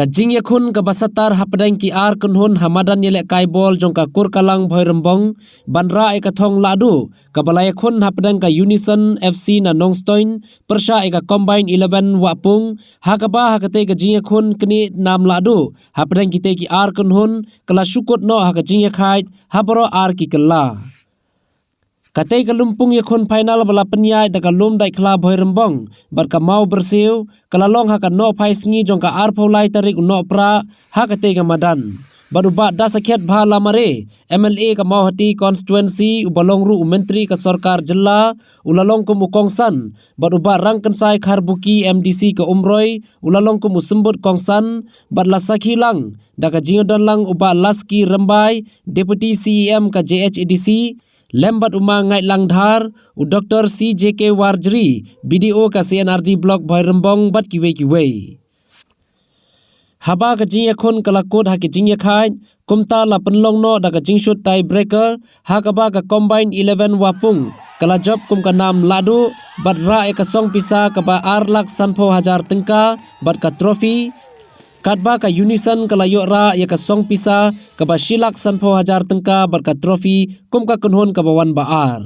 Kajing yakun ka basatar hapadang ki ar kunhun hamadan ye Lehkai bol jong ka kurkalang Bhoirymbong bandra e ka thong Lahduh ka balai yakun hapadang ka Unison FC na Nongstoin persha e ka Combine 11 Wapung hakaba hakate ka jing yakun kini nam Lahduh hapadang kite ki ar kunhun kala syukut no hakajing yakhait habaro ar ki kala. Katai ka Lympung yakun final bala penyai da ka lum dai kla Bhoirymbong bar ka mau bersiu kalalong ha ka no phai sngi jong ka ar phaulai tarik no pra ha katai ka madan baruba da sakhet bha lamare MLA ka mau hati constituency ubalong ru menteri ka sarkar jilla ulalong kum ukongsan baruba rang kansai kharbuki MDC ka umroi ulalong kum usembut kongsan bat lasakhi lang da ka jingodan lang uba laski rembai deputy CEM ka JHADC lembat uma ngai langdhar u Dr. CJK Warjri BDO ka CNRD block Bhoirymbong bat kiwe haba ka jing yakun kalakut ha ki jing yakhai kumta la penlong no da ka jing shoot tie breaker ha ka ba ka Combine 11 Wapung kala job kum ka nam Lahduh bat ra e ka song pisa ka ba ar lak sanpho Hajar tengka bat ka trophy Kadba ka Unison kala yora ya ka song pisa ka ba shilak sanpho Hajar tengka berkat trofi kum ka kunhun ka bawan baar.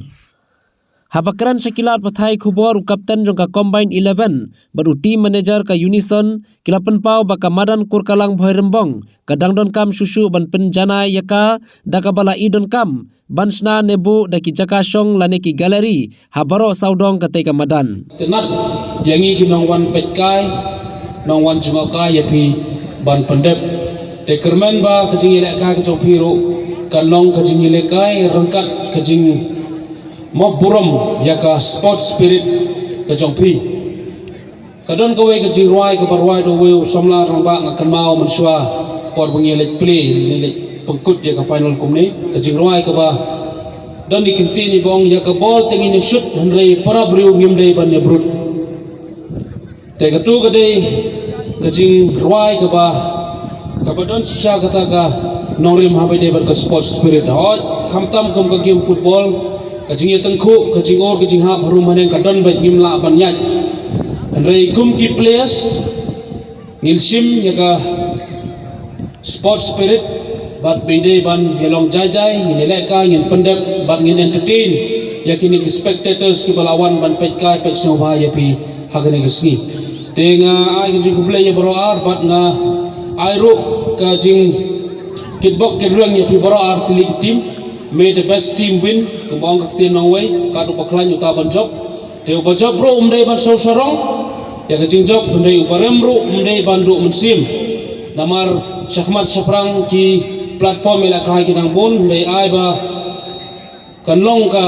Habakran Shakilat pathai khubor kapten jong ka Combine 11 baru team manager ka Unison kila penpau ba ka madan kurkalang Bhoirymbong ka dangdon kam susu ban penjana yaka da ka bala idon kam bansna nebu da ki jaka song lane ki galeri habaro saudong ka te ka madan. Tenat yangi ki nong wan petkai nong wan jumaka ya pi ban pendep te kermen ba kajing Lehkai kajong piro kanong kajing Lehkai rengkat kajing mob buram ya ka sport spirit kajong pi kadon kawe kajing ruai ke parwai do we samla ramba ngakan mau mensua por bungi lek play lek pengkut ya ka final kumni kajing ruai ke ba dan dikintini bong ya ka bol tengini shoot hendrai para briu ngimdai ban ya brut te katu kadai kajing ruai ke ba kabadon sisa kata ka nongrim habai de ber ka sports spirit hot khamtam kum ka game football kajing tengku kajing or kajing hap harum haneng kadon bai ngimla ban yat andrei kum ki players ngilsim ya ka sports spirit bat bide ban yelong jai ngin Lehkai ngin pendep bat ngin entertain yakini spectators ki balawan ban petkai pet sova ya pi hagane gesni tenga ai kajing kuplay ya baro ar bat nga ai ro kajing kitbok kedruang ya pi baro ar tili team may the best team win kubang ka tin nong way kadu baklan yuta ban job te uba job ro umdai ban so sarong ya kajing job umdai ubarem ro umdai ban ro mensim namar syahmat saprang ki platform Lehkai kinang bon umdai ai ba kanlong ka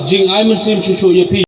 jing ai mensim susu ya pi